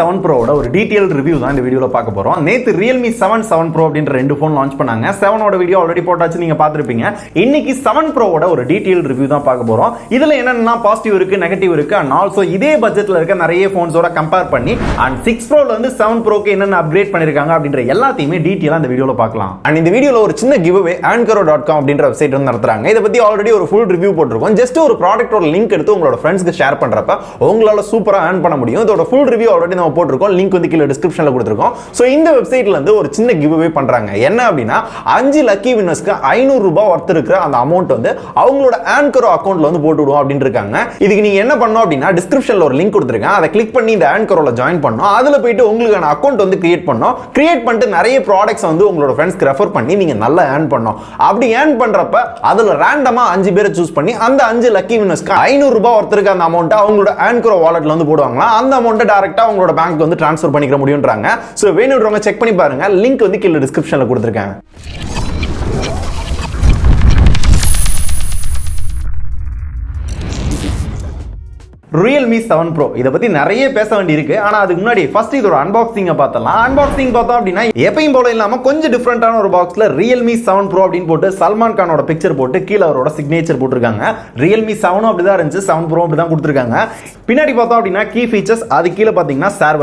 7 Pro ஒரு detail review தான் இந்த வீடியோல பார்க்க போறோம். நேத்து Realme 7 Pro அப்படின்ற ரெண்டு ஃபோன் லான்ச் பண்ணாங்க. 7 ஓட வீடியோ ஆல்ரெடி போட்டாச்சு, நீங்க பார்த்திருப்பீங்க. இன்னைக்கு 7 Pro ஒரு டீடைல் ரிவ்யூ தான் பார்க்க போறோம். இதுல என்னன்னா பாசிட்டிவ் இருக்கு, நெகட்டிவ் இருக்கு, and also இதே பட்ஜெட்ல இருக்க நிறைய ஃபோன்ஸோட கம்பேர் பண்ணி and 6 Pro ல இருந்து 7 Pro க்கு என்னென்ன அப்கிரேட் பண்ணிருக்காங்க அப்படின்ற எல்லாத்தையுமே டீடைலா இந்த வீடியோல பார்க்கலாம். and இந்த வீடியோல ஒரு சின்ன giveaway anchor.com அப்படின்ற வெப்சைட் வந்து நடத்துறாங்க. இத பத்தி ஆல்ரெடி ஒரு ஃபுல் ரிவ்யூ போட்டுருக்கோம். ஜஸ்ட் ஒரு ப்ராடக்ட்டோட லிங்க் எடுத்து உங்களோட ஃப்ரெண்ட்ஸ்க்கு ஷேர் பண்றப்ப உங்களால சூப்பரா earn பண்ண முடியும். இதோட ஃபுல் ரிவ்யூ ஆல்ரெடி நம்ம போட்டுருக்கோம். லிங்க் வந்து கீழ டிஸ்கிரிப்ஷன்ல கொடுத்திருக்கோம். சோ இந்த வெப்சைட்ல இருந்து ஒரு சின்ன giveaway பண்றாங்க. என்ன அப்படினா 5 லக்கி வின்னர்ஸ்க்கு 500 ரூபாய் வர்த் இருக்கிற அந்த அமௌண்ட் வந்து அவங்களோட ஆங்கர் அக்கவுண்ட்ல வந்து போட்டு விடுவோம் அப்படினு இருக்காங்க. இதுக்கு நீங்க என்ன பண்ணனும் அப்படினா டிஸ்கிரிப்ஷன்ல ஒரு லிங்க் கொடுத்திருக்கேன். அதை கிளிக் பண்ணி இந்த ஆங்கரோல ஜாயின் பண்ணனும். அதுல போய்ட்டு உங்களுக்கான அக்கவுண்ட் வந்து கிரியேட் பண்ணனும். கிரியேட் பண்ணிட்டு நிறைய ப்ராடக்ட்ஸ் வந்து உங்களோட ஃப்ரெண்ட்ஸ்க்கு ரெஃபர் பண்ணி நீங்க நல்லா earn பண்ணனும். அப்படி earn பண்றப்ப அதுல ரேண்டமா 5 பேரை சூஸ் பண்ணி அந்த 5 லக்கி வின்னர்ஸ்க்கு 500 ரூபாய் வர்த் இருக்க அந்த அமௌண்ட் அவங்களோட ஆங்கர் வாலெட்ல வந்து போடுவாங்களா. அந்த அமௌண்ட் டைரக்ட்டா உங்களோட பேங்க் வந்து ட்ரான்ஸ்ஃபர் பண்ணிக்க முடியும்ன்றாங்க. சோ வேணும்ன்றவங்க செக் பண்ணி பாருங்க. லிங்க் வந்து கீழ டிஸ்கிரிப்ஷன்ல கொடுத்திருக்கேன். Realme 7 Pro இத பத்தி நிறைய பேச வேண்டி இருக்கு. ஆனா அதுக்கு முன்னாடி ஃபர்ஸ்ட் இதோட அன்பாக்சிங் பார்த்தலாம். அன்பாக்சிங் பார்த்தோம் அப்படினா எப்பவும் போல இல்லாம கொஞ்சம் டிஃபரண்டான ஒரு பாக்ஸ்ல Realme 7 Pro அப்படினு போட்டு சல்மான் கானோட பிக்சர் போட்டு கீழ அவரோட சிக்னேச்சர் போட்டுருக்காங்க. Realme 7 அப்படிதான் இருந்துச்சு, 7 Pro அப்படிதான் கொடுத்திருக்காங்க. பின்னாடி பார்த்தோம் அப்படினா கீ ஃபீச்சர்ஸ் அது கீழ பாத்தீங்கன்னா ஷேர்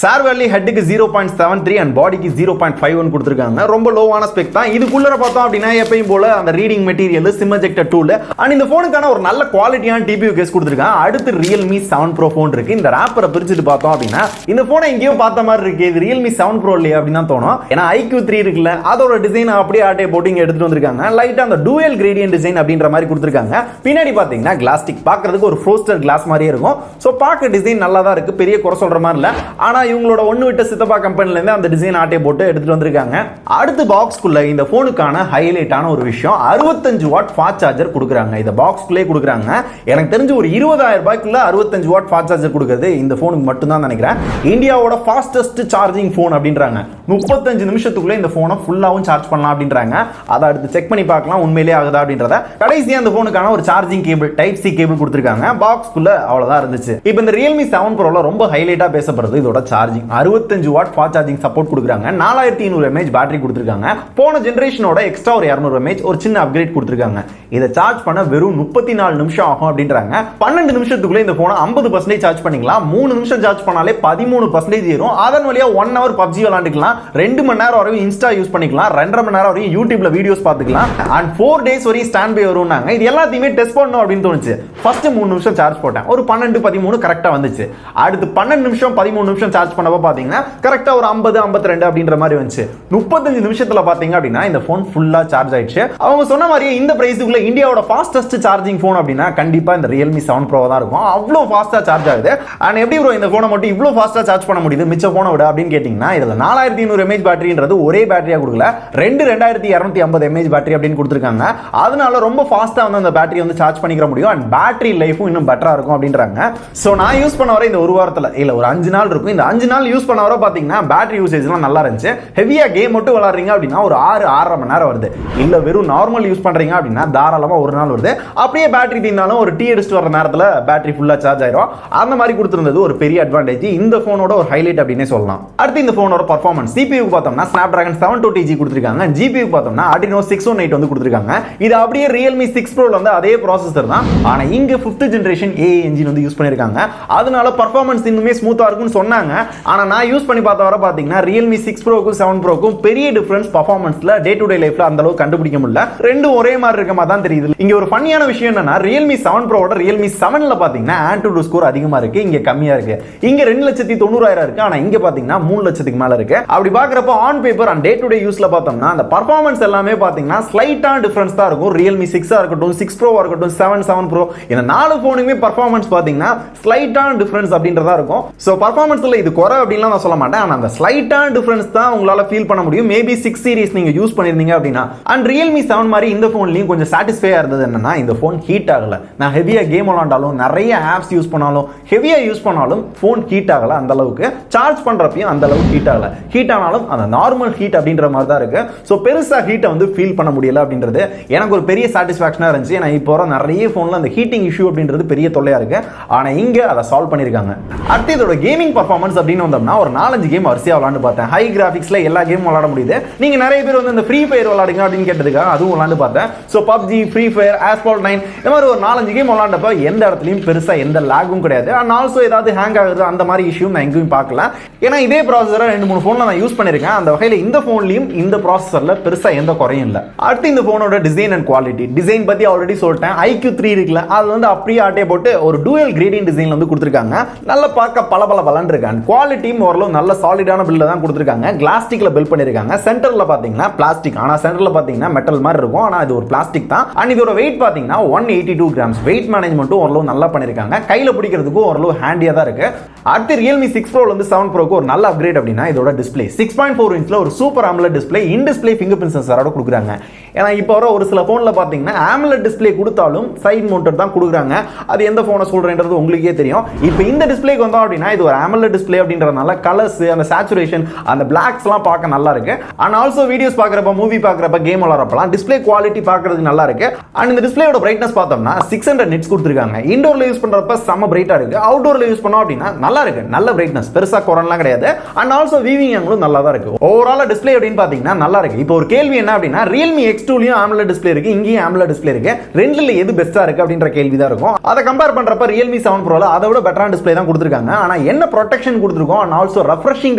வேல்யூ ஹெட்க்கு 0.73 and பாடிக்கு 0.51 கொடுத்திருக்காங்க. ரொம்ப லோவான ஸ்பெக் தான். இதுக்குள்ள பார்த்தோம் அப்படினா எப்பவும் போல அந்த reading material, sim ejector tool and இந்த போனுக்கான ஒரு நல்ல குவாலிட்டியான டிபியூ கேஸ் கொடுத்திருக்காங்க. அடுத்து Realme 7 Pro phone இருக்கு. இந்த ராப்பரை பிரிச்சிட்டு பார்த்தோம் அப்படினா இந்த போனை எங்கேயோ பார்த்த மாதிரி இருக்கு. இது Realme 7 Pro இல்லையா அப்படினா தோணும். ஏனா IQ3 இருக்குல்ல, அதோட டிசைன் அப்படியே ஆட்டே போட்டு இங்க எடுத்துட்டு வந்திருக்காங்க. லைட்டா அந்த டூயல் கிரேடியன்ட் டிசைன் அப்படின்ற மாதிரி கொடுத்திருக்காங்க. பின்னாடி பாத்தீங்கன்னா கிளாஸ்டிக் பார்க்கிறதுக்கு ஒரு ஃப்ரோஸ்டர் கிளாஸ் மாதிரியே இருக்கும். சோ பார்க்க டிசைன் நல்லா தான் இருக்கு, பெரிய குறை சொல்ற மாதிரி இல்ல. ஆனா இவங்களோட ஒன்னு விட்ட சித்தப்பா கம்பெனில இருந்து அந்த டிசைன் ஆட்டே போட்டு எடுத்துட்டு வந்திருக்காங்க. அடுத்து பாக்ஸ்க்குள்ள இந்த போனுக்கான ஹைலைட்டான ஒரு விஷயம் 65 வாட் ஃபாஸ்ட் சார்ஜர் கொடுக்குறாங்க. இந்த பாக்ஸ்க்குள்ளே கொடுக்குறாங்க. எனக்கு தெரிஞ்சு ஒரு 20,000 ரூபாய்க்குள்ள 65 வாட் ஃபாஸ்ட் சார்ஜர் கொடுக்கிறது இந்த போனுக்கு மட்டும் தான் நினைக்கிறேன். இந்தியாவோட ஃபாஸ்டஸ்ட் சார்ஜிங் போன் அப்படின்றாங்க. 35 நிமிஷத்துக்குள்ள இந்த போனை ஃபுல்லாவும் சார்ஜ் பண்ணலாம் அப்படின்றாங்க. அதை அடுத்து செக் பண்ணி பார்க்கலாம் உண்மையிலேயே ஆகுதா அப்படின்றத. கடைசியா அந்த போனுக்கான ஒரு charging cable type C cable கொடுத்திருக்காங்க. பாக்ஸ்க்குள்ள அவ்வளவுதான் இருந்துச்சு. இப்போ இந்த Realme 7 Pro ல ரொம்ப ஹைலைட்டா பேசப்படுறது இதோட charging. 65 watt fast charging support கொடுக்குறாங்க. 4200 mAh பேட்டரி கொடுத்திருக்காங்க. போன ஜெனரேஷனோட எக்ஸ்ட்ரா ஒரு 200 mAh ஒரு சின்ன அப்கிரேட் கொடுத்திருக்காங்க. இதை சார்ஜ் பண்ண வெறும் 34 நிமிஷம் ஆகும் அப்படின்றாங்க. 12 நிமிஷத்துக்குள்ள இந்த போனை 50% சார்ஜ் பண்ணிக்கலாம். 3 நிமிஷம் சார்ஜ் பண்ணாலே 13% ஏறும். அதன் வழியா 1 hour PUBG விளையாண்டுக்கலாம். 2 மணி நேரம் வரைக்கும் இன்ஸ்டா யூஸ் பண்ணிக்கலாம். 2.5 மணி நேரம் வரைக்கும் யூடியூப்ல வீடியோஸ் பார்த்துக்கலாம். and 4 days வரைக்கும் ஸ்டாண்ட் பை வரும்னாங்க. இது எல்லாத்தையுமே டெஸ்ட் பண்ணனும் அப்படின்னு தோணுச்சு. ஃபர்ஸ்ட் 3 நிமிஷம் சார்ஜ் போட்டேன். ஒரு 12 13 கரெக்ட்டா வந்துச்சு. அடுத்து 12 நிமிஷம் 13 நிமிஷம் சார்ஜ் பண்ணப்ப பாத்தீங்கன்னா கரெக்ட்டா ஒரு 50 52 அப்படின்ற மாதிரி வந்துச்சு. 35 நிமிஷத்துல பாத்தீங்க அப்படினா இந்த போன் ஃபுல்லா சார்ஜ் ஆயிடுச்சு. அவங்க சொன்ன மாதிரி இந்த பிரைஸ்க்குள்ள இந்தியாவோட ஃபாஸ்டஸ்ட் சார்ஜிங் போன் அப்படினா கண்டிப்பா இந்த Realme 7 Pro தான் இருக்கும். அவ்வளவு ஃபாஸ்டா சார்ஜ் ஆகுது. and எப்படி bro இந்த போனை மட்டும் இவ்ளோ ஃபாஸ்டா சார்ஜ் பண்ண முடியுது மிச்ச போனை விட அப்படின்னு கேட்டிங்கன்னா இதுல 4200 mAh பேட்டரின்றது ஒரே பேட்டரியா கொடுக்கல. 2250 mAh பேட்டரி அப்படின்னு கொடுத்திருக்காங்க. அதனால ரொம்ப ஃபாஸ்டா வந்து அந்த பேட்டரி வந்து சார்ஜ் பண்ணிக்க முடியும். and பேட்டரி லைஃபும் இன்னும் பெட்டரா இருக்கும் அப்படின்றாங்க. சோ நான் யூஸ் பண்ண வர இந்த ஒரு வாரத்துல இல்ல ஒரு 5 நாள் இருக்கும். இந்த 5 நாள் யூஸ் பண்ண வர பாத்தீங்கன்னா பேட்டரி யூசேஜ்லாம் நல்லா இருந்துச்சு. ஹெவியா கேம் மட்டும் விளையாடுறீங்க அப்படின்னா ஒரு 6.5 மணி நேரம் வருது. இல்ல வெறும் நார்மல் யூஸ் பண்றீங்க அப்படின்னா தாராளமா ஒரு நாள் வருது. அப்படியே பேட்டரி தீர்ந்தாலும் ஒரு டீ அடிச்சிட்டு வர நேரத்துல பேட்டரி ஃபுல்லா சார்ஜ் ஆயிரும். அந்த மாதிரி கொடுத்திருந்தது ஒரு பெரிய அட்வான்டேஜ். இந்த போனோட ஒரு ஹைலைட் அப்படினே சொல்லலாம். அடுத்து இந்த போனோட பெர்ஃபார்மன்ஸ் CPU பார்த்தோம்னா Snapdragon 720G கொடுத்திருக்காங்க. GPU பார்த்தோம்னா Adreno 618 வந்து கொடுத்திருக்காங்க. இது அப்படியே Realme 6 Pro ல வந்து அதே ப்ராசஸர் தான். ஆனா இங்க 5th ஜெனரேஷன் AI என்ஜின் வந்து யூஸ் பண்ணிருக்காங்க. அதனால பெர்ஃபார்மன்ஸ் இன்னுமே ஸ்மூத்தா இருக்கும்னு சொன்னாங்க. ஆனா நான் யூஸ் பண்ணி பார்த்த வர பாத்தீங்கன்னா Realme 6 Pro க்கும் 7 Pro க்கும் பெரிய டிஃபரன்ஸ் பெர்ஃபார்மன்ஸ்ல டே டு டே லைஃப்ல அந்த அளவுக்கு கண்டுபிடிக்க முடியல. ரெண்டும் ஒரே மாதிரி இருக்க மாதிரி தான் தெரியுது. இங்க ஒரு ஃபன்னியான விஷயம் என்னன்னா Realme 7 Pro ஓட Realme 7 ல பாத்தீங்கன்னா Antutu ஸ்கோர் அதிகமா இருக்கு, இங்க கம்மியா இருக்கு. இங்க 2,90,000 இருக்கு, ஆனா இங்க பாத்தீங்கன்னா 3 லட்சத்துக்கு மேல இருக்கு. அப்படி பாக்குறப்ப on paper and day to day யூஸ்ல பார்த்தோம்னா அந்த பெர்ஃபார்மன்ஸ் எல்லாமே பாத்தீங்கன்னா ஸ்லைட்டான டிஃபரன்ஸ் தான் இருக்கும். Realme 6 ஆ இருக்கட்டும், 6 Pro ஆ இருக்கட்டும், 7 Pro இந்த 4 போனுமே பெர்ஃபார்மன்ஸ் பாத்தீங்கன்னா ஸ்லைட்டான டிஃபரன்ஸ் அப்படின்றதா இருக்கும். சோ பெர்ஃபார்மன்ஸ்ல இது குறை அப்படிலாம் நான் சொல்ல மாட்டேன். ஆனா அந்த ஸ்லைட்டான டிஃபரன்ஸ் தான் உங்களால ஃபீல் பண்ண முடியும். மேபி 6 சீரிஸ் நீங்க யூஸ் பண்ணிருந்தீங்க அப்படின்னா. அண்ட் Realme 7 மாதிரி இந்த போன்லயும் கொஞ்சம் சாட்டிஸ்ஃபையா இருந்தது என்னன்னா இந்த போன் ஹீட் ஆகல. நான் ஹெவியா கேம் விளையாண்டாலும் நிறைய ஆப்ஸ் யூஸ் பண்ணாலும் ஹெவியாக யூஸ் பண்ணாலும் ஃபோன் ஹீட் ஆகலை அந்த அளவுக்கு. சார்ஜ் பண்ணுறப்பையும் அந்த அளவுக்கு ஹீட் ஆகலை. ஹீட் ஆனாலும் அந்த நார்மல் ஹீட் அப்படின்ற மாதிரி தான் இருக்கு. ஸோ பெருசாக ஹீட்டை வந்து ஃபீல் பண்ண முடியல அப்படின்றது எனக்கு ஒரு பெரிய சாட்டிஸ்ஃபேக்ஷனாக இருந்துச்சு. ஏன்னா இப்போ வர நிறைய ஃபோனில் அந்த ஹீட்டிங் இஷ்யூ அப்படின்றது பெரிய தொல்லையாக இருக்கு. ஆனால் இங்கே அதை சால்வ் பண்ணியிருக்காங்க. அடுத்து இதோட கேமிங் பர்ஃபார்மன்ஸ் அப்படின்னு வந்தோம்னா ஒரு 4-5 கேம் வரிசையாக விளாண்டு பார்த்தேன். ஹை கிராஃபிக்ஸில் எல்லா கேமும் விளாட முடியுது. நீங்கள் நிறைய பேர் வந்து இந்த ஃப்ரீ ஃபயர் விளாடுங்க அப்படின்னு கேட்டதுக்காக அதுவும் விளாண்டு பார்த்தேன். So PUBG, free fire, Asphalt 9 இந்த மாதிரி ஒரு 4-5 கேம் விளாண்டப்ப எந்த இடத்துலையும் பெருசாக எந்த லாகும் கிடையாது. அண்ட் ஆல்சோ ஏதாவது ஹேங் ஆகுது அந்த மாதிரி இஷ்யூ நான் எங்கேயும் பார்க்கல. ஏன்னா இதே ப்ராசஸரை 2-3 ஃபோனில் நான் யூஸ் பண்ணியிருக்கேன். அந்த வகையில் இந்த ஃபோன்லையும் இந்த ப்ராசஸரில் பெருசாக எந்த குறையும் இல்லை. அடுத்து இந்த ஃபோனோட டிசைன் அண்ட் குவாலிட்டி. டிசைன் பற்றி ஆல்ரெடி சொல்லிட்டேன். IQ3 இருக்குல்ல, அது வந்து அப்படியே ஆட்டே போட்டு ஒரு டூயல் கிரேடியன்ட் டிசைன் வந்து கொடுத்துருக்காங்க. நல்லா பார்க்க பல இருக்காங்க. குவாலிட்டியும் ஓரளவு நல்ல சாலிடான பில்ல தான் கொடுத்துருக்காங்க. கிளாஸ்டிக்ல பில்ட் பண்ணிருக்காங்க. சென்டர்ல பாத்தீங்கன்னா பிளாஸ்டிக், ஆனா சென்டர்ல பாத்தீங்கன்னா மெட்டல் மாதிரி இருக்கும். ஆனா இது ஒரு பிளாஸ்டிக் தான். அண்ட் இதோட வெயிட் பாத்தீங்கன்னா 182 கிராம்ஸ். வெயிட் மேனேஜ்மெண்ட்டும் ஓரளவு நல்லா பண்ணிருக்காங்க. கையில பிடிக்கிறதுக்கும் ஓரளவு ஹேண்டியா தான் இருக்கு. அடுத்து Realme 6 Pro வந்து 7 Pro ஒரு நல்ல அப்கிரேட் அப்படின்னா இதோட டிஸ்ப்ளே 6.4 இன்ச்ல ஒரு super AMOLED display in display finger print சென்சாரோட கொடுக்குறாங்க. ஏன்னா இப்போ வர ஒரு சில போன்ல பாத்தீங்கன்னா AMOLED டிஸ்ப்ளே கொடுத்தாலும் சைடு மவுண்டட் தான் கொடுக்குறாங்க. அது எந்த போனை சொல்றேன்றது உங்களுக்கே தெரியும். இப்போ இந்த டிஸ்ப்ளேக்கு வந்தோம் அப்படின்னா இது ஒரு AMOLED டிஸ்ப்ளே அப்படின்றதுனால கலர்ஸ், அந்த சேச்சுரேஷன், அந்த பிளாக்ஸ்லாம் பார்க்க நல்லா இருக்கு. அண்ட் ஆல்சோ வீடியோஸ் பார்க்குறப்ப, மூவி பார்க்குறப்ப, கேம் விளாட்றப்பலாம் டிஸ்ப்ளே குவாலிட்டி பார்க்கறதுக்கு நல்லா இருக்கு. அண்ட் இந்த டிஸ்ப்ளேயோட பிரைட்னஸ் பார்த்தோம்னா 600 நிட்ஸ் கொடுத்துருக்காங்க. இன்டோர்ல யூஸ் பண்றப்ப செம்ம பிரைட்டா இருக்கு. அவுட்டோர்ல யூஸ் பண்ணோம் அப்படின்னா நல்லா இருக்கு. நல்ல பிரைட்னஸ், பெருசா குறன்லாம் கிடையாது. அண்ட் ஆல்சோ விவிங் ஆங்கிளும் நல்லா தான் இருக்கு. ஓவரால் டிஸ்ப்ளே அப்படின்னு பாத்தீங்கன்னா நல்லா இருக்கு. இப்போ ஒரு கேள்வி என்ன அப்படின்னா Realme X2லயும் AMOLED டிஸ்ப்ளே இருக்கு, இங்கேயும் AMOLED டிஸ்ப்ளே இருக்கு. ரெண்டுல எது பெஸ்டா இருக்கு அப்படின்ற கேள்வி தான் இருக்கும். அதை கம்பேர் பண்றப்ப Realme 7 Proல அதை விட பெட்டரான டிஸ்ப்ளே தான் கொடுத்துருக்காங்க. ஆனா என்ன ப்ரொடெக்ஷன் கொடுத்துருக்கோம் அண்ட் ஆல்சோ ரெஃப்ரெஷிங்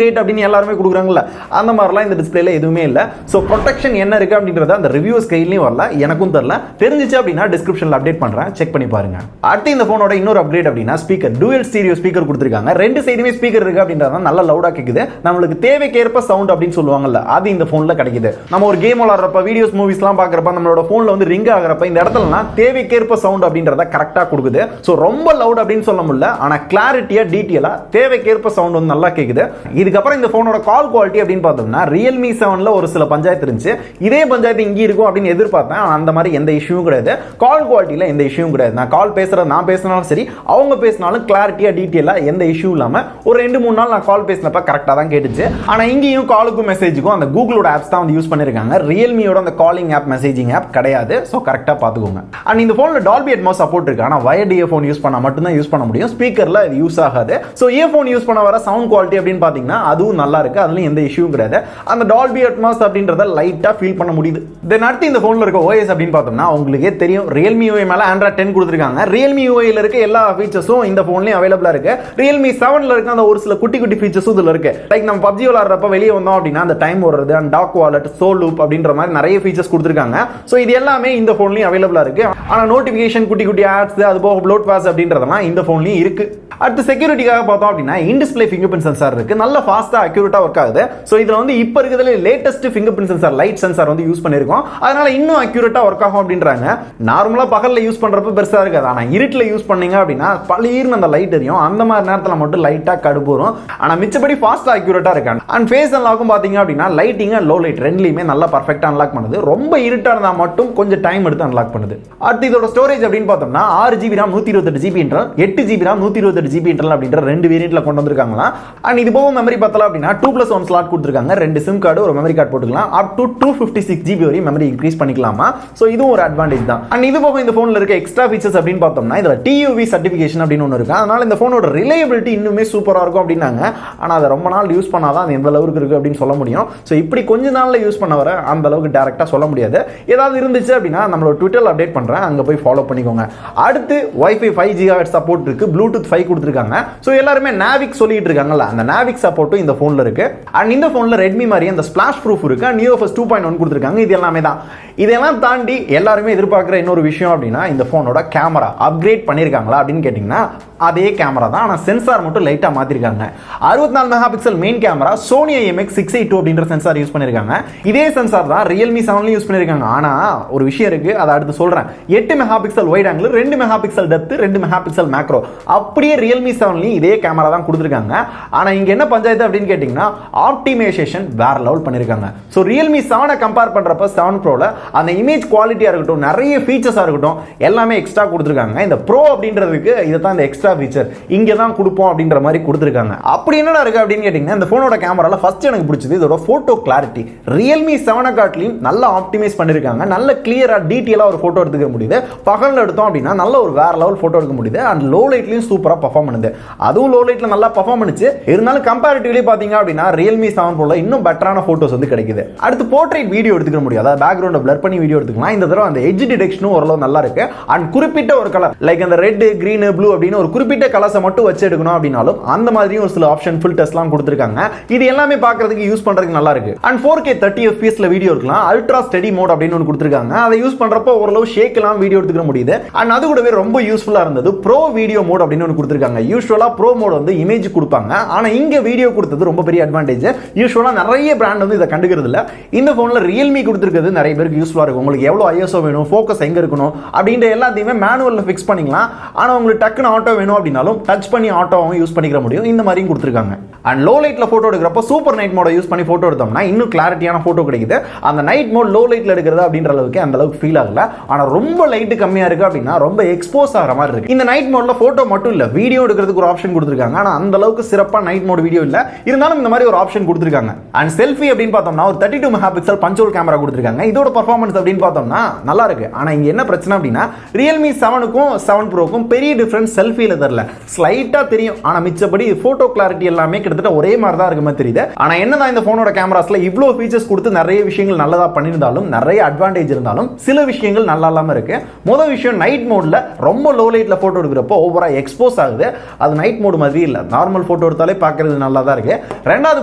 ரேட் அப்படின்னு எல்லாருமே கொடுக்குறாங்கல்ல, அந்த மாதிரிலாம் இந்த டிஸ்ப்ளேல எதுவுமே இல்லை. ஸோ ப்ரொடெக்ஷன் என்ன இருக்கு அப்படின்றத அந்த ரிவ்யூ ஸ்கைலையும் வரல, எனக்கும் தெரியல. தெரிஞ்சிச்சு அப்படின்னா டிஸ்கிரிப்ஷன்ல அப்டேட் பண்றேன், செக் பண்ணி பாருங்க. அடுத்து இந்த போனோட இன்னொரு அப்கிரேட் அப்படின்னா ஸ்பீக்கர். டூயல் ஸ்டீரியோ ஸ்பீக்கர் கொடுத்துருக்காங்க. ரெண்டு சைடுமே ஸ்பீக்கர் இருக்கு அப்படின்றத நல்ல லவுடா கேக்குது. நம்மளுக்கு தேவைக்கேற்ப சவுண்ட் அப்படின்னு சொல்லுவாங்கல்ல, அது இந்த போன்ல கிடைக்குது. நம்ம ஒரு கேம் விளையாடுறப்ப, வீடியோஸ், மூவிஸ்லாம் பார்க்கறப்ப நம்மளோட போன்ல வந்து ரிங் ஆகுறப்ப இந்த இடத்துலலாம் தேவைக்கேற்ப சவுண்ட் அப்படின்றத கரெக்டா கொடுக்குது. ஸோ ரொம்ப லவுட் அப்படின்னு சொல்ல முடியல, ஆனா கிளாரிட்டியா, டீட்டெயிலா தேவைக்கேற்ப சவுண்ட் வந்து நல்லா கேக்குது. இதுக்கப்புறம் இந்த போனோட கால் குவாலிட்டி அப்படின்னு பார்த்தோம்னா Realme 7ல ஒரு சில பஞ்சாயத்து இருந்துச்சு. இதே பஞ்சாயத்து இங்கே இருக்கும் அப்படின்னு எதிர்பார்த்தேன். அந்த மாதிரி எந்த இஷ்யூவும் கிடையாது. கால் குவாலிட்டியில எந்த இஷ்யூவும் கிடையாது. நான் கால் பேசுறது, நான் பேசினாலும் சரி, அவங்க பேசினாலும் கிளாரிட்டியா, டீட்டெயிலா எந்த இஷ்யூ இல்லாம ஒரு 2-3 நாள் நான் கால் பேசினப்ப கரெக்டா தான் கேட்டுச்சு. ஆனா இங்கேயும் காலுக்கும் மெசேஜுக்கும் அந்த கூகுளோட ஆப்ஸ் தான் வந்து யூஸ் பண்ணிருக்காங்க. Realmeயோட அந்த காலிங் ஆப், மெசேஜிங் ஆப் கிடையாது. ஸோ கரெக்டா பாத்துக்கோங்க. அண்ட் இந்த போன்ல டால்பி அட்மாஸ் சப்போர்ட் இருக்கு. ஆனா வயர்ட் இயர்ஃபோன் யூஸ் பண்ணா மட்டும் தான் யூஸ் பண்ண முடியும். ஸ்பீக்கர்ல இது யூஸ் ஆகாது. ஸோ இயர்ஃபோன் யூஸ் பண்ண வர சவுண்ட் குவாலிட்டி அப்படின்னு பாத்தீங்கன்னா அதுவும் நல்லா இருக்கு. அதுலயும் எந்த இஷ்யூவும் கிடையாது. அந்த டால்பி அட்மாஸ் அப்படின்றத லைட்டா ஃபீல் பண்ண முடியுது. தென் அடுத்து இந்த போன்ல இருக்க OS அப்படின்னு பார்த்தோம்னா உங்களுக்கே தெரியும், Realme UI மேல Android 10 கொடுத்துருக்காங்க. Realme UI ல இருக்க எல்லா ஃபீச்சர்ஸும் இந்த போன்லயும் அவைலபிளா இருக்கு. Realme 7ல இருக்க அந்த ஒரு சில குட்டி குட்டி ஃபீச்சர்ஸும் இதுல இருக்கு. லைக் நம்ம PUBG விளையாடுறப்ப வெளியே வந்தோம் அப்படின்னா அந்த டைம் ஓடுறது, அந்த டாக் வாலெட், சோல் லூப் அப்படின்ற மாதிரி நிறைய ஃபீச்சர்ஸ் கொடுத்துருக்காங்க. ஸோ இது எல்லாமே இந்த போன்லயும் அவைலபிளா இருக்கு. ஆனா நோட்டிபிகேஷன், குட்டி குட்டி ஆப்ஸ், அது போக ப்ளோட் பாஸ் அப்படின்றதெல்லாம் இந்த போன்லயும் இருக்கு. அடுத்து செக்யூரிட்டிக்காக பார்த்தோம் அப்படின்னா இன் டிஸ்ப்ளே ஃபிங்கர் பிரிண்ட் சென்சார் இருக்கு. நல்ல ஃபாஸ்டா அக்யூரேட்டா ஒர்க் ஆகுது. ஸோ இதுல வந்து இப்போ இருக்கிறதுல latest finger print sensor, light sensor வந்து யூஸ் பண்ணிருக்கோம். அதனால இன்னும் அக்யூரேட்டா ஒர்க் ஆகும் அப்படின்றாங்க. நார்மலா பகல்ல யூஸ் பண்றப்ப பெருசா இருக்காது. ஆனா இருட்டுல யூஸ் பண்ணீங்க அப்படின்னா பளீர்னு அந்த லைட் எரியும். அந்த மாதிரி நேரத்துல மட்டும் லைட்டா கடுப்பு வரும். ஆனா மிச்சபடி ஃபாஸ்டா அக்யூரேட்டா இருக்காங்க. அண்ட் ஃபேஸ் அன்லாக்கும் பாத்தீங்க அப்படின்னா லைட்டிங் அண்ட் லோ லைட் ரெண்டுலயுமே நல்லா பர்ஃபெக்ட்டா அன்லாக் பண்ணுது. ரொம்ப இருட்டா இருந்தா மட்டும் கொஞ்சம் டைம் எடுத்து அன்லாக் பண்ணுது. அடுத்து இதோட ஸ்டோரேஜ் அப்படின்னு பார்த்தோம்னா 6GB RAM 128GB internal, 8GB RAM 128GB internal அப்படின்ற ரெண்டு வேரியன்ட்ல கொண்டு வந்திருக்காங்களா. அண்ட் இது போக மெமரி பார்த்தலாம் அப்படின்னா 2+1 ஸ்லாட் கொடுத்துருக்காங்க. 2 சிம் கார்டு, ஒரு மெமரி கார்டு போட்டுக்கலாம். அப் டு 256GB வரை மெமரி இன்க்ரீஸ் பண்ணிக்கலாமா. ஸோ இதுவும் ஒரு அட்வான்டேஜ் தான். அண்ட் இது போக இந்த போன்ல இருக்க எக்ஸ்ட்ரா ஃபீச்சர்ஸ் அப்படின்னு பார்த்தோம்னா இதுல TUV சர்டிஃபிகேஷன் அப்படின்னு ஒன்று இருக்கு. அதனால இந்த போனோட ரிலையபிலிட்டி இன்னுமே சூப்பரா இருக்கும் அப்படின்னாங்க. ஆனா அதை ரொம்ப நாள் யூஸ் பண்ணாதான் அது எந்த அளவுக்கு இருக்கு அப்படின்னு சொல்ல முடியும். ஸோ இப்படி கொஞ்ச நாள்ல யூஸ் பண்ண வர அந்த அளவுக்கு டைரக்டா சொல்ல முடியாது. ஏதாவது இருந்துச்சு அப்படின்னா நம்மளோட ட்விட்டர்ல அப்டேட் பண்றேன், அங்க போய் ஃபாலோ பண்ணிக்கோங்க. அடுத்து Wi-Fi 5 GHz சப்போர்ட் இருக்கு, Bluetooth 5 கொடுத்துருக்காங்க. ஸோ எல்லாருமே Navic சொல்லிட்டு இருக்காங்கல்ல, அந்த Navic சப்போர்ட்டும் இந்த போன்ல இருக்கு. அண்ட் இந்த போன்ல Redmi மாதிரி அந்த ஸ்பிளாஷ் ப்ரூஃப் இருக்கு, UFS 2.1 கொடுத்துருக்காங்க. இது எல்லாமே தான். இதெல்லாம் தாண்டி எல்லாருமே எதிர்பார்க்குற இன்னொரு விஷயம் அப்படின்னா இந்த போனோட கேமரா அப்கிரேட் பண்ணிருக்காங்களா அப்படின்னு கேட்டீங்கன்னா அதே கேமரா தான். ஆனால் சென்சார் மட்டும் லைட்டா மாத்திருக்காங்க. 64 mega pixel main camera, Sony IMX 682 அப்படின்ற சென்சார் யூஸ் பண்ணிருக்காங்க. இதே சென்சார் தான் Realme 7ல யூஸ் பண்ணியிருக்காங்க. ஆனால் ஒரு விஷயம் இருக்குது, அதை அடுத்து சொல்கிறேன். 8 mega pixel wide angle, 2 mega pixel depth, 2 mega pixel macro. அப்படியே ரியல்மி 7லையும் இதே கேமரா தான் கொடுத்துருக்காங்க. ஆனால் இங்கே என்ன பஞ்சாயத்து அப்படின்னு கேட்டிங்கன்னா ஆப்டிமைசேஷன் வேற லெவல் பண்ணியிருக்காங்க. ஸோ ரியல்மி 7 கம்பேர் பண்ணுறப்ப 7 ப்ரோவில் அந்த இமேஜ் குவாலிட்டியாக இருக்கட்டும், நிறைய ஃபீச்சர்ஸாக இருக்கட்டும், எல்லாமே எக்ஸ்ட்ரா கொடுத்துருக்காங்க. இந்த ப்ரோ அப்படின்றதுக்கு இதை தான் இந்த எக்ஸ்ட்ரா ஃபீச்சர் இங்கே தான் கொடுப்போம் அப்படின்ற மாதிரி கொடுத்துருக்காங்க. அப்படி என்னடா இருக்குது அப்படின்னு கேட்டிங்கன்னா, இந்த ஃபோனோட கேமராவில் ஃபர்ஸ்ட் எனக்கு பிடிச்சது இதோட ஃபோட்டோ கிளாரிட்டி. ரியல்மி 7 காட்டிலையும் நல்லா ஆப்டிமைஸ் பண்ணியிருக்காங்க. நல்ல கிளியராக டீட்டெயிலாக ஒரு ஃபோட்டோ எடுத்துக்க முடியுது. பகலில் எடுத்தோம் அப்படின்னா நல்ல ஒரு வேற லெவல் ஃபோட்டோ எடுக்க முடியுது. அண்ட் லோ லைட்லையும் சூப்பராக பர்ஃபார்ம் பண்ணுது. அதுவும் லோ லைட்டில் நல்லா பர்ஃபார்ம் பண்ணுச்சு. இருந்தாலும் கம்பேரிட்டிவ்லி பார்த்தீங்க அப்படின்னா ரியல்மி 7 ப்ரோல இன்னும் பெட்டரான ஃபோட்டோஸ் வந்து கிடைக்குது. அடுத்து போர்ட்ரேட் வீடியோ எடுத்துக்க முடியும். அதாவது பேக்ரவுண்டை பிளர் பண்ணி வீடியோ எடுத்துக்கலாம். இந்த தடவை அந்த எட்ஜ் டிடெக்ஷனும் ஓரளவு நல்லா இருக்கு. அண்ட் குறிப்பிட்ட ஒரு கலர் லைக் அந்த ரெட், கிரீன், ப்ளூ அப்படின்னு ஒரு குறிப்பிட்ட கலர்ஸை மட்டும் வச்சு எடுக்கணும் அப்படின்னாலும் அந்த மாதிரியும் ஒரு சில ஆப்ஷன் ஃபில்டர்ஸ்லாம் கொடுத்துருக்காங்க. இது எல்லாமே பார்க்கறதுக்கு யூஸ் பண்றதுக்கு நல்லா இருக்கு. அண்ட் 4K 30 fps வீடியோ இருக்கலாம். அல்ட்ரா ஸ்டெடி மோட் அப்படின்னு ஒன்று கொடுத்துருக்காங்க. அதை யூஸ் பண்றப்போ ஓரளவு ஷேக்லாம் வீடியோ எடுத்துக்க முடியுது. அண்ட் அது கூடவே ரொம்ப யூஸ்ஃபுல்லா இருந்தது ப்ரோ வீடியோ மோட் அப்படின்னு ஒன்று கொடுத்துருக்காங்க. யூஸ்வலா ப்ரோ மோட் வந்து இமேஜ் கொடுப்பாங்க. ஆனா இங்க வீடியோ கொடுத்தது ரொம்ப பெரிய அட்வான்டேஜ். யூஸ்வலா நிறைய பிராண்ட் வந்து இதை கண்டுக்கிறது இல்ல. இந்த போன்ல ரியல்மி கொடுத்துருக்கிறது நிறைய பேருக்கு யூஸ்ஃபுல்லா இருக்கும். உங்களுக்கு எவ்வளவு ஐஎஸ்ஓ வேணும், ஃபோக்கஸ் எங்க இருக்கணும் அப்படின்ற எல்லாத்தையுமே மேனுவல்ல ஃபிக்ஸ் பண்ணிக்கலாம். ஆனா உங்களுக்கு டக்குன்னு ஆட்டோ வேணும் அப்படின்னாலும் டச் பண்ணி ஆட்டோவும் யூஸ் பண்ணிக்க முடியும். இந்த மாதிரியும் கொடுத்துருக்காங்க. அண்ட் லோ லைட்ல போட்டோ எடுக்கிறப்ப சூப்பர் நைட் மோட யூஸ் பண்ணி போட்டோ எடுத்தோம்னா இன்னும் கிளாரிட்டியான போட்டோ கிடைக்குது. அந்த நைட் மோட் லோ லைட்ல எடுக்கிறது அப்படின்ற அளவுக்கு அந்த அளவுக்கு ஃபீல் ஆகல. ஆனா ரொம்ப லைட் கம்மியா இருக்கு அப்படின்னா ரொம்ப எக்ஸ்போஸ் ஆகிற மாதிரி இருக்கு. இந்த நைட் மோட்ல போட்டோ மட்டும் இல்ல, வீடியோ எடுக்கிறதுக்கு ஒரு ஆப்ஷன் கொடுத்துருக்காங்க. ஆனா அந்த அளவுக்கு சிறப்பா நைட் மோட் வீடியோ இல்ல. இருந்தாலும் இந்த மாதிரி ஒரு ஆப்ஷன் கொடுத்துருக்காங்க. அண்ட் செல்ஃபி அப்படின்னு பார்த்தோம்னா ஒரு 32 மெகா பிக்சல் பஞ்சோல் கேமரா கொடுத்துருக்காங்க. இதோட பர்ஃபார்மன்ஸ் அப்படின்னு பார்த்தோம்னா நல்லா இருக்கு. ஆனா இங்க என்ன பிரச்சனை அப்படின்னா ரியல்மி 7க்கும் 7 ப்ரோக்கும் பெரிய டிஃபரன்ஸ் செல்ஃபில தெரியல. ஸ்லைட்டா தெரியும். ஆனா மிச்சபடி போட்டோ கிளாரிட்டி எல்லாமே கிட்டத்தட்ட ஒரே மாதிரி தான் இருக்குமே தெரியுது. ஆனா என்னதான் இந்த போனோட கேமராஸ்ல இவ்ளோ ஃபீச்சர்ஸ் கொடுத்து நிறைய விஷயங்கள் நல்லதா பண்ணியிருந்தாலும், நிறைய அட்வான்டேஜ் இருந்தாலும் சில விஷயங்கள் நல்லா இல்லாம இருக்கு. முதல் விஷயம் நைட் மோட்ல ரொம்ப லோ லைட்ல போட்டோ எடுக்கிறப்போ ஓவரா எக்ஸ்போஸ் ஆகுது. அது நைட் மோட் மாதிரி இல்ல. நார்மல் போட்டோ எடுத்தாலே பார்க்கிறது நல்லா தான் இருக்கு. ரெண்டாவது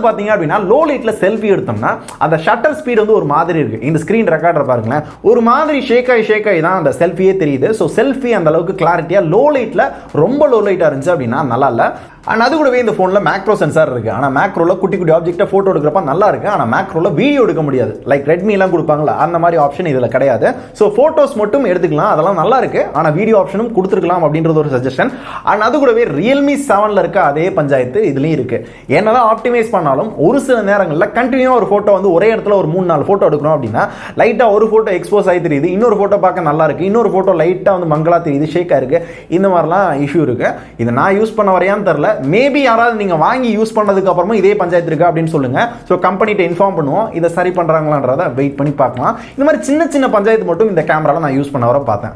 பாத்தீங்க அப்படின்னா லோ லைட்ல செல்ஃபி எடுத்தோம்னா அந்த ஷட்டர் ஸ்பீட் வந்து ஒரு மாதிரி இருக்கு. இந்த ஸ்கிரீன் ரெக்கார்டர் பாருங்களேன், ஒரு மாதிரி ஷேக் ஆகி தான் அந்த செல்ஃபியே தெரியுது. ஸோ செல்ஃபி அந்த அளவுக்கு கிளாரிட்டியா லோ லைட்ல ரொம்ப லோ லைட்டா இருந்துச்சு அப்படின்னா நல்லா இல்ல. அண்ட் அது கூடவே இந்த போன்ல மேக்ரோ சென்சார் இருக்கு. ஆனா மேக்ரோல குட்டி குட்டி ஆப்ஜெக்ட்டை போட்டோ எடுக்கிறப்ப நல்லா இருக்கு. ஆனா மேக்ரோல வீடியோ எடுக்க முடியாது. லைக் ரெட்மி எல்லாம் கொடுப்பாங்கல்ல அந்த மாதிரி ஆப்ஷன் இதுல கிடையாது. ஸோ போட்டோஸ் மட்டும் எடுத்துக்கலாம், அதெல்லாம் நல்லா இருக்கு. ஆனா வீடியோ ஆப்ஷனும் கொடுத்துருக்கலாம் அப்படின்றது ஒரு சஜஷன். அண்ட் அது கூடவே ரியல்மி 7ல இருக்க அதே பஞ்சாயத்து இதுலயும் இருக்கு. என்னதான் ஆப்டிமைஸ் பண்ணாலும் ஒரு சில நேரங்களில் கண்டினியூ ஒரு போட்டோ வந்து ஒரே இடத்துல ஒரு 3-4 போட்டோ எடுக்கணும் அப்படின்னா லைட்டா ஒரு போட்டோ எக்ஸ்போஸ் ஆகி தெரியுது, இன்னொரு போட்டோ பார்க்க நல்லா இருக்கு, இன்னொரு போட்டோ லைட்டா வந்து மங்களா தெரியுது, ஷேக்கா இருக்கு. இந்த மாதிரிலாம் இஷ்யூ இருக்கு. இதை நான் யூஸ் பண்ண வரையான்னு தெரியல. மேபி யாராவது நீங்க வாங்கி யூஸ் பண்ணதுக்கு அப்புறமா இதே பஞ்சாயத்து இருக்கு அப்படின்னு சொல்லுங்க. சோ கம்பெனிட்ட இன்ஃபார்ம் பண்ணுவோம். இதை சரி பண்றாங்களான்றத வெயிட் பண்ணி பார்க்கலாம். இந்த மாதிரி சின்ன சின்ன பஞ்சாயத்து மட்டும் இந்த கேமரால நான் யூஸ் பண்ண வர பார்த்தேன்.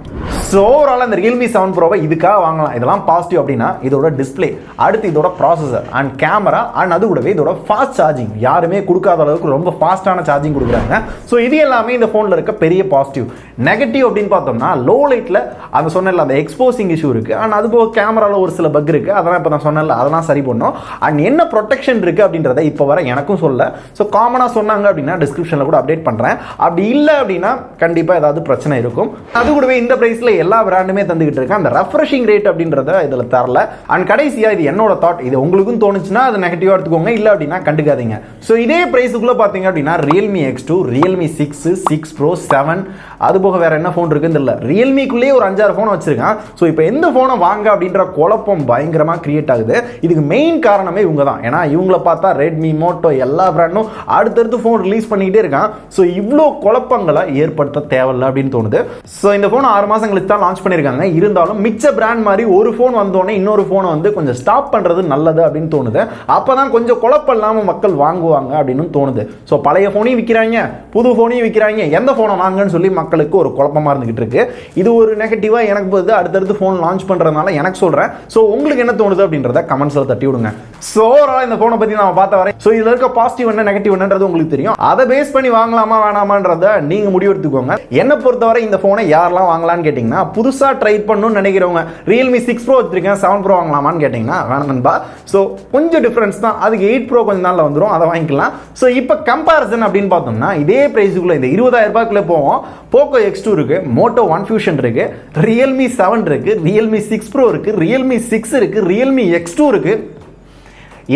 சோ ஓவரால் இந்த Realme 7 Pro இதுக்காக வாங்கலாம். இதெல்லாம் பாசிட்டிவ் அப்படின்னா இதோட டிஸ்பிளே, அடுத்து இதோட ப்ராசஸர் அண்ட் கேமரா, அண்ட் அது கூடவே இதோட ஃபாஸ்ட் சார்ஜிங். யாருமே கொடுக்காத அளவுக்கு ரொம்ப ஃபாஸ்டான சார்ஜிங் கொடுக்குறாங்க. சோ இது எல்லாமே இந்த போன்ல இருக்க பெரிய பாசிட்டிவ். நெகட்டிவ் அப்படின்னு பார்த்தோம்னா லோ லைட்ல அந்த சொன்னல அந்த எக்ஸ்போசிங் இஷ்யூ இருக்கு. அண்ட் அது போக கேமரால ஒரு சில பக் இருக்கு. அதெல்லாம் இப்ப நான் சொன்னல அதெல்லாம் சரி பண்ணோம். அண்ட் என்ன ப்ரொடெக்ஷன் இருக்கு அப்படின்றத இப்போ வர எனக்கும் சொல்ல. ஸோ காமனாக சொன்னாங்க அப்படின்னா டிஸ்கிரிப்ஷனில் கூட அப்டேட் பண்ணுறேன். அப்படி இல்லை அப்படின்னா கண்டிப்பாக ஏதாவது பிரச்சனை இருக்கும். அது கூடவே இந்த பிரைஸில் எல்லா பிராண்டுமே தந்துகிட்டு இருக்கேன். அந்த ரெஃப்ரெஷிங் ரேட் அப்படின்றத இதில் தரல. அண்ட் கடைசியாக இது என்னோட தாட். இது உங்களுக்கும் தோணுச்சுன்னா அது நெகட்டிவாக எடுத்துக்கோங்க, இல்லை அப்படின்னா கண்டுக்காதீங்க. ஸோ இதே பிரைஸுக்குள்ளே பார்த்தீங்க அப்படின்னா Realme X2, Realme 6, 6 Pro, 7 அது போக வேற என்ன ஃபோன் இருக்குன்னு தெரியல. ரியல்மிக்குள்ளேயே ஒரு 5-6 ஃபோன் வச்சிருக்கான். ஸோ இப்போ எந்த ஃபோனை வாங்க அப்படின்ற குழப்பம் பயங்கரமாக கிரியேட் ஆகுது. இதுக்கு மெயின் காரணமே இவங்க தான். ஏன்னா இவங்கள பார்த்தா ரெட்மி, மோட்டோ எல்லா பிராண்டும் அடுத்தடுத்து ஃபோன் ரிலீஸ் பண்ணிக்கிட்டே இருக்கான். ஸோ இவ்வளோ குழப்பங்களை ஏற்படுத்த தேவையில்லை அப்படின்னு தோணுது. ஸோ இந்த ஃபோன் 6 மாதம் கழிச்சு தான் லான்ச் பண்ணியிருக்காங்க. இருந்தாலும் மிச்ச பிராண்ட் மாதிரி ஒரு ஃபோன் வந்தோடனே இன்னொரு ஃபோனை வந்து கொஞ்சம் ஸ்டாப் பண்ணுறது நல்லது அப்படின்னு தோணுது. அப்போ தான் கொஞ்சம் குழப்பம் இல்லாமல் மக்கள் வாங்குவாங்க அப்படின்னு தோணுது. ஸோ பழைய ஃபோனையும் விற்கிறாங்க, புது ஃபோனையும் விற்கிறாங்க, எந்த ஃபோனை வாங்கன்னு சொல்லி மக்களுக்கு ஒரு குழப்பமாக இருந்துகிட்டு இருக்கு. இது ஒரு நெகட்டிவாக எனக்கு போகுது. அடுத்தடுத்து ஃபோன் லான்ச் பண்ணுறதுனால எனக்கு சொல்கிறேன். ஸோ உங்களுக்கு என்ன தோணுது அப்படின்றத கமெண்ட்ஸில் தட்டி விடுங்க. ஸோ ஓவரால் இந்த ஃபோனை பற்றி நான் பார்த்த வரேன். ஸோ இதில் இருக்க பாசிட்டிவ் என்ன நெகட்டிவ் என்னன்றது உங்களுக்கு தெரியும். அதை பேஸ் பண்ணி வாங்கலாமா வேணாமான்றத நீங்கள் முடிவெடுத்துக்கோங்க. என்னை பொறுத்தவரை இந்த ஃபோனை யாரெல்லாம் வாங்கலான்னு கேட்டிங்கன்னா புதுசாக ட்ரை பண்ணணும்னு நினைக்கிறவங்க. Realme 6 Pro வச்சிருக்கேன், 7 Pro வாங்கலாமான்னு கேட்டிங்கன்னா வேணாம் நண்பா. ஸோ கொஞ்சம் டிஃப்ரென்ஸ் தான். அதுக்கு 8 Pro கொஞ்சம் நாளில் வந்துடும், அதை வாங்கிக்கலாம். ஸோ இப்போ கம்பேரிசன் அப்படின்னு பார்த்தோம்னா இதே பிரைஸுக்குள்ள இந்த 20,000 ரூபாய்க்குள்ளே போவோம். Poco X2 இருக்கு, Moto One Fusion இருக்கு, Realme 7 இருக்கு, Realme 6 Pro இருக்கு, Realme 6 இருக்கு, Realme X2 இருக்கு.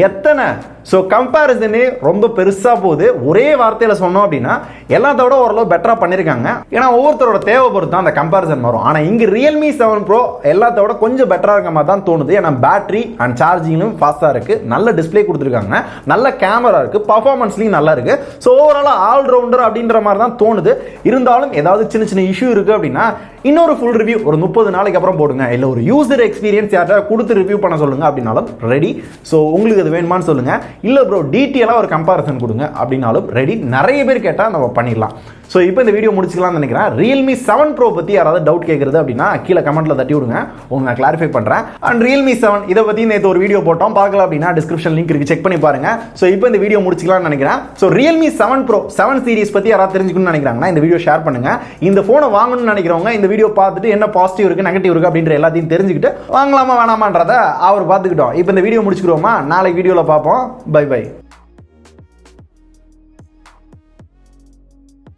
எத்தனை ஸோ கம்பேரிசனே ரொம்ப பெருசாக போகுது. ஒரே வார்த்தையில் சொன்னோம் அப்படின்னா எல்லாத்தோட ஓரளவு பெட்டராக பண்ணியிருக்காங்க. ஏன்னா ஒவ்வொருத்தரோட தேவை பொறுத்து தான் அந்த கம்பேரிசன் வரும். ஆனால் இங்கே ரியல்மி 7 ப்ரோ எல்லாத்தோட கொஞ்சம் பெட்டராக இருக்க மாதிரி தான் தோணுது. ஏன்னா பேட்டரி அண்ட் சார்ஜிங்லும் ஃபாஸ்ட்டாக இருக்குது, நல்ல டிஸ்பிளே கொடுத்துருக்காங்க, நல்ல கேமரா இருக்குது, பர்ஃபார்மன்ஸ்லையும் நல்லா இருக்குது. ஸோ ஓவராலாக ஆல்ரவுண்டர் அப்படின்ற மாதிரி தான் தோணுது. இருந்தாலும் ஏதாவது சின்ன சின்ன இஷ்யூ இருக்குது அப்படின்னா இன்னொரு ஃபுல் ரிவ்யூ ஒரு 30 நாளைக்கு அப்புறம் போடுங்க, இல்லை ஒரு யூசர் எக்ஸ்பீரியன்ஸ் யார்ட்டா கொடுத்து ரிவ்யூ பண்ண சொல்லுங்க அப்படின்னாலும் ரெடி. ஸோ உங்களுக்கு அது வேணுமான்னு சொல்லுங்க. இல்லை ப்ரோ டீட்டெயிலாக ஒரு கம்பேரிசன் கொடுங்க அப்படின்னாலும் ரெடி. நிறைய பேர் கேட்டால் நம்ம பண்ணிடலாம். ஸோ இப்போ இந்த வீடியோ முடிச்சுக்கலாம்னு நினைக்கிறேன். ரியல்மி 7 ப்ரோ பற்றி யாராவது டவுட் கேட்குறது அப்படின்னா கீழே கமெண்ட்டில் தட்டி விடுங்க, உங்களுக்கு நான் கிளாரிஃபை பண்ணுறேன். அண்ட் ரியல்மி 7 இதை பற்றி நேற்று ஒரு வீடியோ போட்டோம், பார்க்கல அப்படின்னா டிஸ்கிரிப்ஷன் லிங்க் இருக்குது, செக் பண்ணி பாருங்க. ஸோ இப்போ இந்த வீடியோ முடிச்சுக்கலாம்னு நினைக்கிறேன். ஸோ ரியல்மி 7 ப்ரோ 7 சீரிஸ் பற்றி யாராவது தெரிஞ்சுக்கணும்னு நினைக்கிறாங்கன்னா இந்த வீடியோ ஷேர் பண்ணுங்க. இந்த ஃபோனை வாங்கணும்னு நினைக்கிறவங்க இந்த வீடியோ பார்த்துட்டு என்ன பாசிட்டிவ் இருக்குது நெகட்டிவ் இருக்குது அப்படின்ற எல்லாத்தையும் தெரிஞ்சுக்கிட்டு வாங்கலாமா வேணாமான்றதை அவர் பார்த்துக்கிட்டோம். இப்போ இந்த வீடியோ முடிச்சுக்கிறோமா, நாளைக்கு வீடியோவில் பார்ப்போம். Bye by.